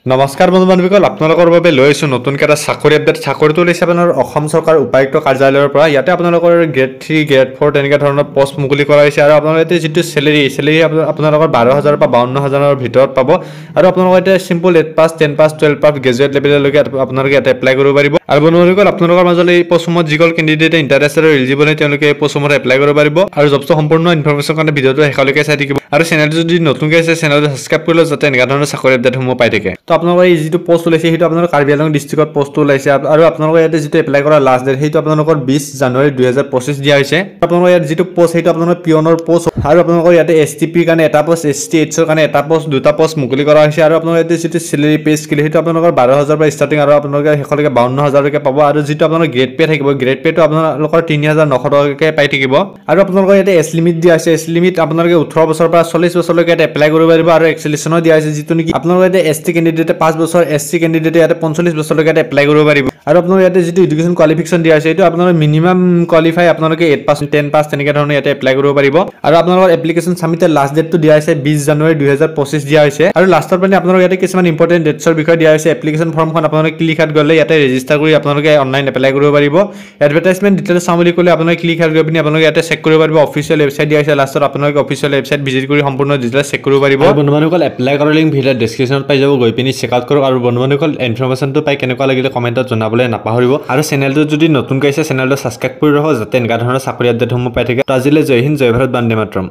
নমস্কাৰ বন্ধু বান্ধৱীসকল আপোনালোকৰ বাবে লৈ আহিছোঁ নতুনকৈ এটা চাকৰি আপডেট চাকৰিটো ওলাইছে আপোনাৰ অসম চৰকাৰ উপায়ুক্ত কাৰ্যালয়ৰ পৰা ইয়াতে আপোনালোকৰ গ্ৰেড 3 গ্ৰেড 4 তেনেকুৱা ধৰণৰ পোষ্ট মুকলি কৰা হৈছে আৰু আপোনালোকৰ ইয়াতে যিটো চেলেৰি আপোনালোকৰ 12,000 পৰা 52,000ৰ ভিতৰত পাব আৰু আপোনালোকৰ ইয়াতে চিম্পল 8 পাছ 10 পাছ 12 পাছ গ্ৰেজুৱেট লেভেললৈকে আপোনালোকে ইয়াতে এপ্লাই কৰিব পাৰিব আৰু বন্ধু বান্ধৱীসকল আপোনালোকৰ মাজলৈ এই পোষ্টসমূহত যিসকল কেণ্ডিডেটে ইণ্টাৰেষ্টেড আৰু এলিজিবল হয় তেওঁলোকে এই পোষ্টসমূহত এপ্লাই কৰিব পাৰিব আৰু জবটো সম্পূৰ্ণ ইনফৰমেশ্যন কাৰণে ভিডিঅ'টো শেষলৈকে চাই থাকিব আৰু চেনেলটো যদি নতুনকৈ আছে চেনেলটো ছাবস্ক্ৰাইব কৰি লওক যাতে এনেকুৱা ধৰণৰ চাকৰি আপডেটসমূহ পাই থাকে তো আপোনালোকৰ এই যিটো পোষ্ট ওলাইছে সেইটো আপোনালোকৰ কাৰ্বি আংলং ডিষ্ট্ৰিক্টত পোষ্ট ওলাইছে আৰু আপোনালোকৰ ইয়াতে যিটো এপ্লাই কৰা লাষ্ট ডেট সেইটো আপোনালোকৰ 20 জানুৱাৰী 2025 দিয়া হৈছে আপোনালোকৰ ইয়াত যিটো পোষ্ট সেইটো আপোনালোকৰ পিয়নৰ পোষ্ট আৰু আপোনালোকৰ ইয়াতে এছটিপিৰ কাৰণে এটা পোষ্ট এছটিএইচৰ কাৰণে এটা পোষ্ট দুটা পোষ্ট মুকলি কৰা হৈছে আৰু আপোনালোকৰ ইয়াতে যিটো চেলেৰি পে স্কেল সেইটো আপোনালোকৰ 12,000 পৰা ষ্টাৰ্টিং আৰু আপোনালোকে শেষলৈকে 52,000 লৈকে পাব আৰু যিটো আপোনালোকৰ গ্ৰেড পে থাকিব গ্ৰেড পেটো আপোনালোকৰ 3,900 টকাকৈ পাই থাকিব আৰু আপোনালোকৰ ইয়াতে এজ লিমিট দিয়া আছে এজ লিমিট আপোনালোকে 18 বছৰৰ পৰা 40 বছৰলৈকে ইয়াতে এপ্লাই কৰিব পাৰিব আৰু এক্সেলেশ্যনো দিয়া আছে যিটো নেকি আপোনালোকৰ ইয়াতে এছটি কেণ্ডিডেটে 5 বছৰ এছচি কেণ্ডিডেটে ইয়াতে 45 বছৰলৈকে ইয়াতে এপ্লাই কৰিব পাৰিব আৰু আপোনালোকৰ ইয়াতে যিটো এডুকেশ্যন কোৱালিফিকেশ্যন দিয়া আছে এইটো আপোনালোকৰ মিনিমাম কোৱালিফাই আপোনালোকে 8 পাছ 10 পাছ তেনেকুৱা ধৰণে ইয়াতে এপ্লাই কৰিব পাৰিব আৰু আপোনালোকৰ এপ্লিকেশ্যন সাবমিটৰ লাষ্ট ডেটটো দিয়া আছে 20 জানুৱাৰী 2025 দিয়া হৈছে আৰু লাষ্টৰ পৰা আপোনালোকৰ ইয়াতে কিছুমান ইম্পৰ্টেণ্ট ডেটছৰ বিষয়ে দিয়া হৈছে এপ্লিকেশ্যন ফৰ্মখন আপোনালোকে ক্লিক হাত গ'লে ইয়াতে ৰেজিষ্টাৰ কৰি আপোনালোকে অনলাইন এপ্লাই কৰিব পাৰিব এডভাৰটাইজমেণ্ট ডিটেইলছ চাওঁ বুলি ক'লে আপোনালোকে ক্লিক হাত গৈ পিনি আপোনালোকে ইয়াতে চেক কৰিব পাৰিব অফিচিয়েল ৱেবছাইট দিয়া আছে লাষ্টত আপোনালোকে অফিচিয়েল ৱেবছাইট ভিজিট কৰি সম্পূৰ্ণ ডিটেইলছ চেক কৰিব পাৰিব বন্ধু বান্ধৱীসকল এপ্লাই কৰাৰ লিংক ভিডিঅ'ৰ ডেছক্ৰিপশ্যনত পাই যাব গৈ পিনি চেক আউট কৰক আৰু বন্ধু বান্ধৱীসকল ইনফৰমেশ্যনটো পাই কেনেকুৱা লাগিলে কমেণ্টত জনাবলৈ নাপাহৰিব আৰু চেনেলটো যদি নতুনকৈ আছে চেনেলটো ছাবস্ক্ৰাইব কৰি ৰাখক যাতে এনেকুৱা ধৰণৰ চাকৰি আপডেটসমূহ পাই থাকে আজিলৈ জয় হিন্দ জয় ভাৰত বন্দে মাতৰম